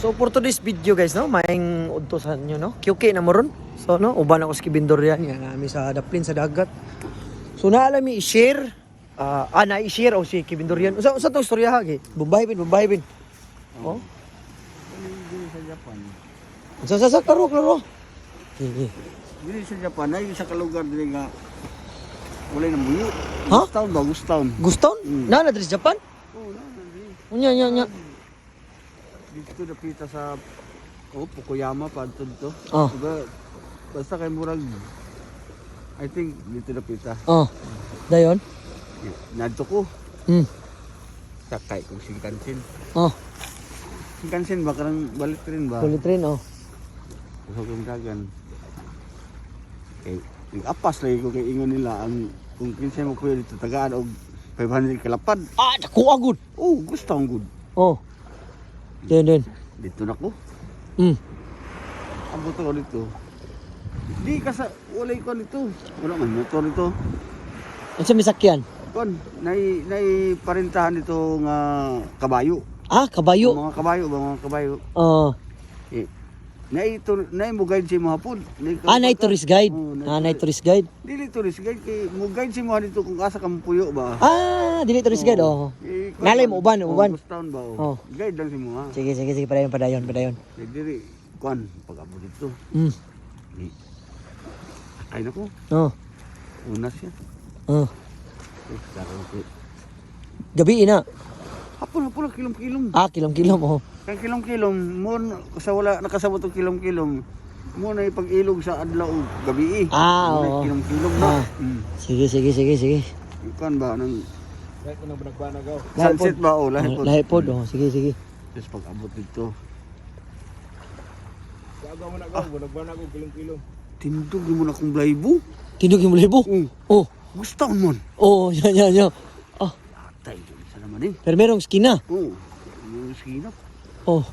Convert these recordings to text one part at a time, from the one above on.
So for today's video guys, no, maing udtosan nyo, no, QK na mo ron. So no, uban ako sa Kibindor yan, yan namin sa daplin sa dagat. So naalam i-share, na-i-share o si Kibindor yan. Sa tong istorya ha, Bombay bin. Oh. Dili sa Japan. Sa klaro. Dili sa Japan ay sa kalugar dili nga wala nang buyo. Ha? Gustown. Guston? Na diri sa Japan? Oh, dili. Unya. Dito napita sa Fukuyama padto dito. Oh. Diba, basta kay murag I think dito napita. Oh. Dayon? Nadto ko. Sakay kong Shinkansen. Oh. Shinkansen ba karang balik rin ba? Kulit rin, oh. Usog yung dagan. Okay. Apas lagi ko kay ingon nila ang kung kinsa mo kuya dito tagaan og 500 kalapad. Dako agud. Oh, gusto ang good. Oh. Then. Dito na ko. Abot ko dito. Di ka sa walay ko nito. Wala man motor dito. Unsa may sakyan? Kon, nay parintahan dito nga kabayo. Kabayo. Mga kabayo. Oh. Eh, nay mo guide si mo hapon. Nay tourist guide. Oh, Nay tourist guide. Dili tourist guide kay mo guide si mo dito kung asa ka puyo ba. Dili tourist guide, oh. Nalay mo uban. Gustown ba? Oh. Guide lang si mo ha. Sige, padayon. Dili kuan pag-abot dito. Ay nako. Oh. Unas yan. Oh. Daron ko. Gabi na. Hapon kilom-kilom. Kilom-kilom, oh. Kang kilom-kilom mo sa wala nakasabot og kilom-kilom. Mo na ipag-ilog sa adlaw ug gabi. Oo. Kilom-kilom na. Sige. Kuan ba nang Kahit ko nang banag-banagaw. sunset ba o lahi po. Lahi pod, oh. Sige. Tapos pag-abot dito. Gagaw mo na gaw, banag-banagaw, kilong-kilong. Tindog mo na kong blaybo. Tindog yung libo. Oh. Gusto mo. Oh, yan. Atay, sa naman eh. Pero merong skina. Oo. Yung sinap. Oh.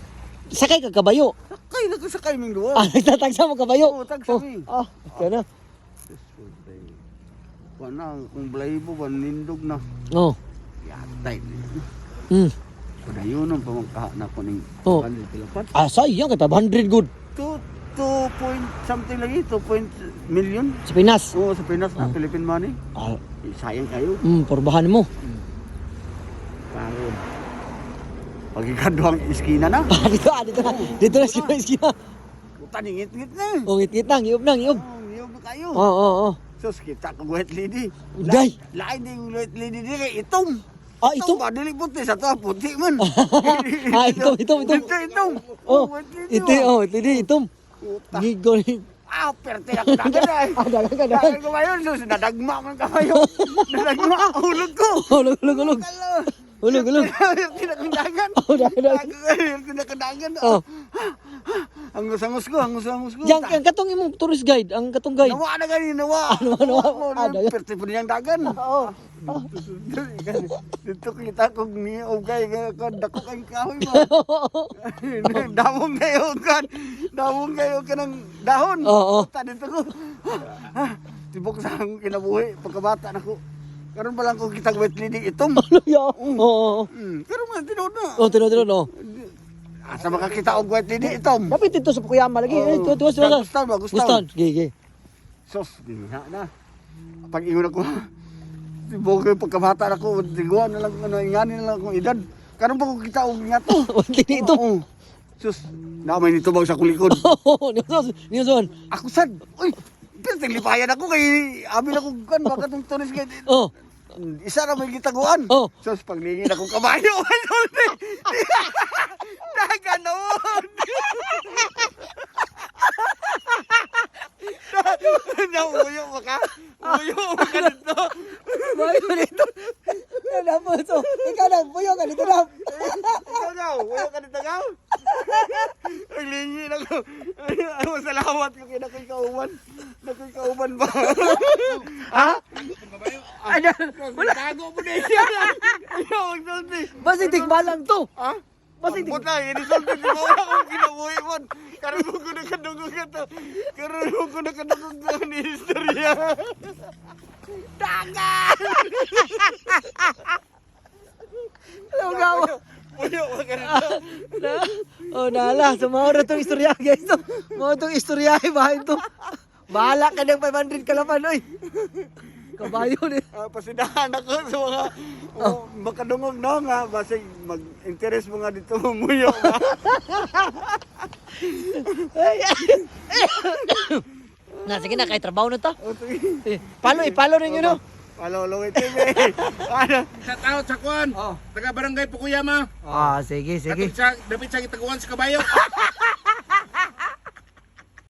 Sakay ka kabayo. Sakay na ka sa kaming doon. Nagtatagsa mo kabayo. Oo, tagsami. Kaya na. Kuan na, kung blaybo ba, nindog na. Oh. Atay. Kuna yun ang pamangkahanap ko ng Oh. Pilapat. Sayang kay 500 good. 2 point something lagi, 2 point million. Sa Pinas. Oo, sa Pinas na, Philippine money. Sayang kayo. Porbahan mo. Karon. Pagigado ang iskina na. Dito na si skina. Buta ngit-ngit na. Oh, ngit nang, iyob. Ngiyog na kayo. Oo. Sus, kita ko white lady. Day. Lain din white lady di kay itom. Itom. Ba, dili puti, sa to puti man. Itom. Itom. Oh, white lady. itom. Gigol. Perte ako dagan eh. Dagan ko ngayon, sus, nadagma ko ng kabayo. Nadagma, hulog ko. Hulog. Hulog. Tinakadagan. Tinakadagan. Angus ko. Yang katong imong tourist guide, ang katong guide. Nawa na gani, nawa. Perte po niyang dagan. Oo. Dito kita kong niyo, kay dako kang kahoy mo. Damong kayo ka ng dahon. Oo. Dito ko. Tibok sa akong kinabuhi, pagkabata na ko. Karon pa lang ko kitang wet lady itom. Oo. Pero man, tinod na. Oh, tinod. Asa makakita og wet lady itom? Dapat ito sa Fukuyama lagi. Gustan. Gigi. Sos, di na. Pag ingon ako, tibok ko pagkabata na ko, tiguan na lang, ingani na lang akong edad. Karon pa ko kita og nga to. Wet lady ito. Sus, namay nito bang sa kulikod. Newson. Ako sad. Uy, pero lipayan ako kay amin ako kan baka tong tourist guide. Oh. Isa na may gitaguan. Oh. Sus, paglingin akong kabayo. Naganon. Uyo mo ka dito. Buyo dito. Dapat so. Ikaw na, buyo ka dito na. Uyo ka dito gaw. Paglingin ako. Ay, salamat ko kay nakoy kauban. Nakoy kauban ba? Ha? Ano? Wala tago mo na siya. Ayaw, magsulti. Basta tikbalang to. Ha? Basta tik. Puta, inisulti di mo wala akong kinabuhi mo. Karoon ko nakadungog ka to. Karoon ko nakadungog ka ni istorya. Dagan! Alam gawa. Puyo ka ganito. Oh, nala. So, mao na itong istorya, guys. No? Mao itong istorya, bahay ito. Bahala ka ng 500 kalapan, oy. Kabayo ni. Pasidahan ako sa mga makadungog no nga basig mag-interest mo nga dito muyo nga. Na, sige na, kay trabaho na to. O, sige. Follow rin yun, no? Palolo TV. Ano? Sa tao sa kuan. Oh. Taga barangay Pukuyama. Ah, sige, sige. Dapat siya itaguan sa kabayo.